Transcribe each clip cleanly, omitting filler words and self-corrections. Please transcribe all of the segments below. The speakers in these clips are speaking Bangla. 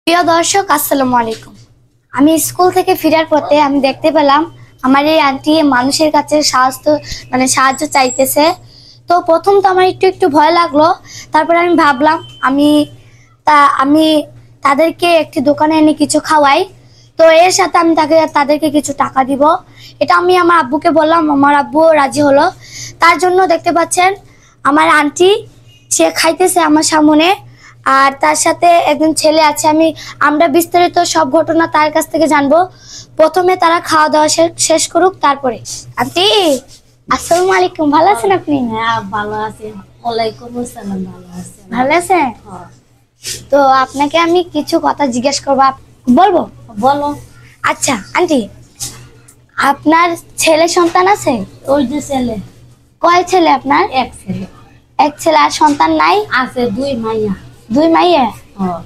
প্রিয় দর্শক, আসসালামু আলাইকুম। আমি স্কুল থেকে ফেরার পথে আমি দেখতে পেলাম আমার এই আন্টি মানুষের কাছে সাহায্য চাইতেছে। তো প্রথম তো আমার একটু একটু ভয় লাগলো। তারপরে আমি ভাবলাম আমি তাদেরকে একটি দোকানে এনে কিছু খাওয়াই। তো এর সাথে আমি তাদেরকে কিছু টাকা দিব। এটা আমি আমার আব্বুকে বললাম, আমার আব্বু রাজি হলো। তার জন্য দেখতে পাচ্ছেন আমার আন্টি সে খাইতেছে আমার সামনে, আর তার সাথে একজন ছেলে আছে। আমরা বিস্তারিত সব ঘটনা তার কাছ থেকে জানবো। প্রথমে তারা খাওয়া দাওয়া শেষ করুক, তারপরে। আন্টি, আসসালামু আলাইকুম, ভালো আছেন আপনি? হ্যাঁ, ভালো আছি। ওয়ালাইকুম আসসালাম। ভালো আছি। ভালো আছেন? হ্যাঁ। তো আপনাকে আমি কিছু কথা জিজ্ঞেস করবো, বলবো? বলো। আচ্ছা আন্টি, আপনার ছেলে সন্তান আছে? ওই যে ছেলে। কয় ছেলে আপনার? এক ছেলে। এক ছেলে, আর সন্তান নাই? আছে দুই মাইয়া। দুই মাইয়া? হ্যাঁ।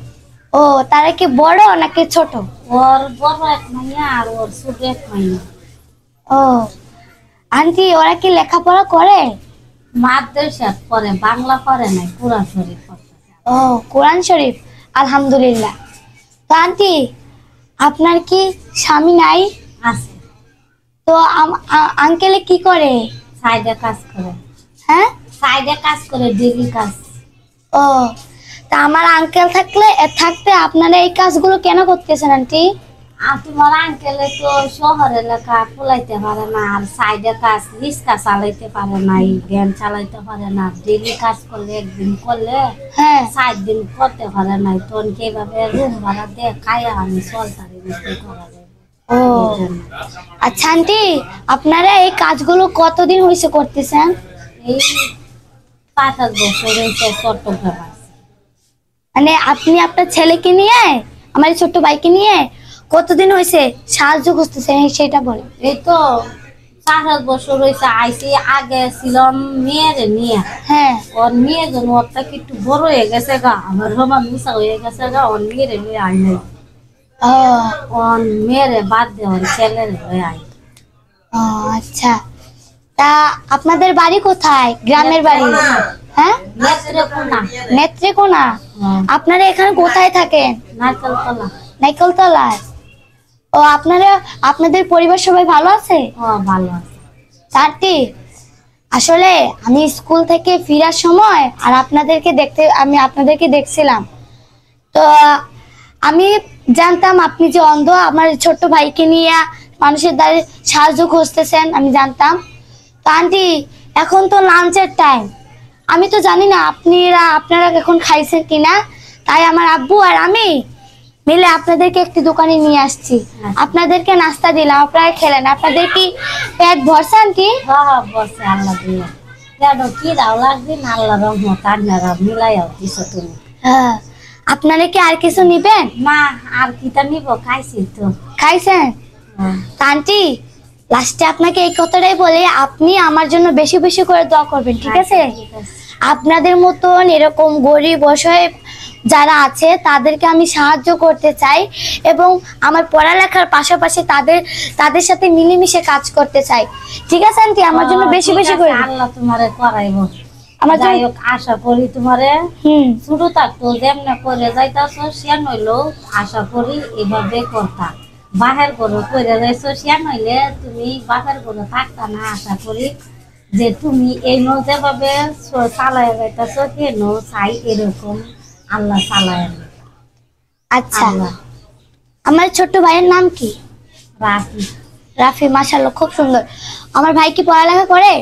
ও, তারা কি বড় নাকি ছোট? ওর বড় এক মাইয়া আর ওর ছোট এক মাইয়া। ও আন্টি, ওরা কি লেখাপড়া করে? মাদ্রাসা পড়ে, বাংলা পড়ে নাই, কুরআন শরীফ পড়ে। ও, কোরআন শরীফ, আলহামদুলিল্লাহ। তো আন্টি, আপনার কি স্বামী নাই? আছে। তো আঙ্কেলে কি করে? সাইডে কাজ করে। হ্যাঁ, সাইডে কাজ করে, ডেলি কাজ। ও, তা আমার আঙ্কেল থাকতে আপনারা এই কাজগুলো কেন করতেছেন আন্টি? আর তোমার আঙ্কেলে তো শহরে লেখা ফুলাইতে পারে না, আর সাইডে কাজ রিক্সা চালাইতে পারে না, ভ্যান চালাইতে পারে না। ডেলি কাজ করলে একদিন করলে হ্যাঁ, 7 দিন করতে পারে না, তখন কিভাবে রুম ভাড়া দিয়ে খাইয়া আমি চলতারি করা যাবে। ও আচ্ছা আন্টি, আপনারা এই কাজগুলো কতদিন হয়েছে করতেছেন? এই 5-7 বছর হয়েছে চট্টগ্রাম আছে। মানে আপনি আপনার ছেলেকে নিয়ে, আমার এই ছোট্ট ভাইকে নিয়ে কতদিন হয়েছে সাহায্য করতেছেন সেটা বলেন। এই তো 5-7 বছর হয়েছে আইসি। আগে ছিলাম মেয়েরে নিয়ে। হ্যাঁ, ওর মেয়ে যেন ওরটা একটু বড় হয়ে গেছে গা, আমার রমা মিশা হয়ে গেছে গা, ওর মেয়েরে নিয়ে আই নাই। ও ওর মেয়েরে বাদ দিয়ে ওর ছেলের হয়ে আই। ও আচ্ছা, তা আপনাদের বাড়ি কোথায়? গ্রামের বাড়ি? হ্যাঁ, নেত্রকোনা। নেত্রকোনা? আপনারা এখানে কোথায় থাকেন? নারকেলতলা। নাইকলতলায়? ও, আপনাদের পরিবার সবাই ভালো আছে? ও ভালো আছে। চারটি, আসলে আমি স্কুল থেকে ফেরার সময় আর আমি আপনাদেরকে দেখছিলাম। তো আমি জানতাম আপনি যে অন্ধ, আমার ছোট্ট ভাইকে নিয়ে মানুষের দ্বারে সাহায্য খুঁজতেছেন, আমি জানতাম। তো আন্টি, এখন তো লাঞ্চের টাইম, আমি তো জানি না আপনারা এখন খাইছেন কিনা। তাই আমার আব্বু আর আমি মিলে আপনাদেরকে একটি দোকানে নিয়ে আসছি। আপনাদেরকে নাস্তা দিলাম, আপনারা খেলেন। আপনাদের কি পেট ভরছে আন্টি? হ্যাঁ, বসে আল্লাহ দিয়ে কেন কি দাও লাগবে না, আল্লাহ রহমত আপনারা মিলাইও দিছো তুমি। হ্যাঁ, আপনারা কি আর কিছু নিবেন? মা, আর কিটা নিব? খাইছি তো। খাইছেন? তা আন্টি, লাস্টে আপনাকে এই কথাটাই বলি, আপনি আমার জন্য বেশি বেশি করে দোয়া করবেন, ঠিক আছে? ঠিক আছে। আপনাদের মতন এরকম গরিব অসহায় যারা আছে তাদেরকে আমি সাহায্য করতে চাই, এবং আমার পড়ালেখার পাশাপাশি তাদের সাথে মিলেমিশে কাজ করতে চাই, ঠিক আছে আন্টি? আমার জন্য বেশি বেশি করে আল্লাহ তোমারে করাইবো। আমার যাই হোক, আশা করি তোমারে হুম, ছোট থাকতো যেমনে করে যাইতাছো সিয়ান হইলো, আশা করি এভাবে করতা। বাহের ঘরে করে যাইছো, সিয়ান হইলে তুমি বাপের ঘরে থাকতা না। আশা করি যে তুমি এই যেভাবে চালায় যাইতাছো, কেন চাই এরকম আল্লাহ চালায়। আচ্ছা, আল্লাহ। আমার ছোট্ট ভাইয়ের নাম কি? রাখি। রাফি, মাশাআল্লাহ, খুব সুন্দর। আমার ভাই কি পড়ালেখা করে?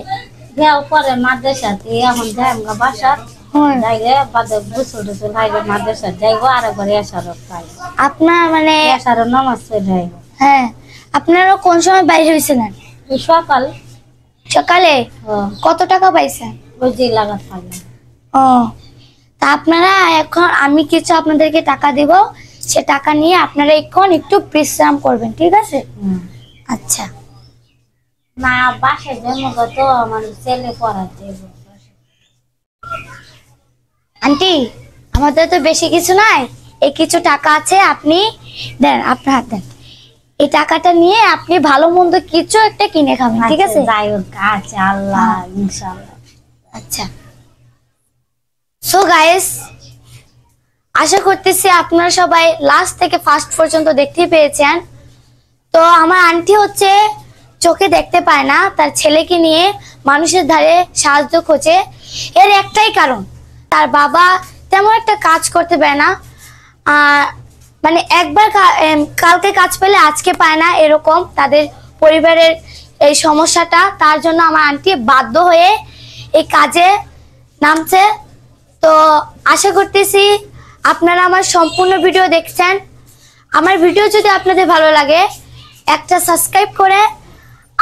দেও করে মাদ্রাসাতে, এখন যাই আমরা বাসার যাইলে বাদে বুঝতে ভাইলে মাদ্রাসা যাইবো, আর একবার এসারত পাই। আপনার মানে এসার নামাজ পড়ে যাইব। হ্যাঁ, আপনারা কোন সময় বাইরে হয়েছিলেন? সকাল। সকালে? কত টাকা পাইছেন? ওই যে লাগাত পাইলাম। ও, তা আপনারা এখন আমি কিছু আপনাদেরকে টাকা দেব, সে টাকা নিয়ে আপনারা এখন একটু বিশ্রাম করবেন, ঠিক আছে? আচ্ছা। না, বাসায় যাবো তো, আমার ছেলে পড়াতে যাইব। আন্টি, আমাদের তো বেশি কিছু নাই, এই কিছু টাকা আছে, আপনি দেন, আপনার হাত দেন। এই টাকাটা নিয়ে আপনি ভালো মন্দ কিছু একটা কিনে খাবেন, ঠিক আছে? যাই হোক, আচ্ছা, আল্লাহ ইনশাআল্লাহ। আচ্ছা, সো গাইস, আশা করতেছি আপনারা সবাই লাস্ট থেকে ফার্স্ট পর্যন্ত দেখতেই পেয়েছেন। তো আমার আন্টি হচ্ছে চোখে দেখতে পায় না, তার ছেলেকে নিয়ে মানুষের ধারে সাহায্য খোঁজে। এর একটাই কারণ, তার বাবা তেমন একটা কাজ করতে পারে না। মানে একবার কালকে কাজ পেলে আজকে পায় না, এরকম তাদের পরিবারের এই সমস্যাটা। তার জন্য আমার আন্টি বাধ্য হয়ে এই কাজে নামছে। তো আশা করতেছি আপনারা আমার সম্পূর্ণ ভিডিও দেখছেন। আমার ভিডিও যদি আপনাদের ভালো লাগে একটা সাবস্ক্রাইব করে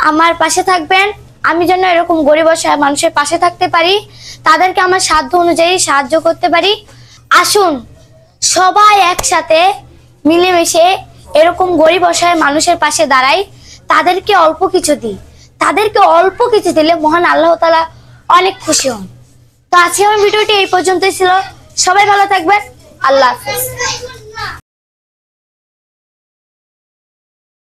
আমার পাশে থাকবেন, আমি যেন এরকম গরিব অসহায় মানুষের পাশে থাকতে পারি, তাদেরকে আমার সাধ্য অনুযায়ী সাহায্য করতে পারি। আসুন সবাই একসাথে মিলেমিশে এরকম গরিব অসহায় মানুষের পাশে দাঁড়াই, তাদেরকে অল্প কিছু দিই। তাদেরকে অল্প কিছু দিলে মহান আল্লাহ তাআলা অনেক খুশি হন। তো আজকে আমার ভিডিওটি এই পর্যন্তই ছিল। সবাই ভালো থাকবেন। আল্লাহ হাফেজ।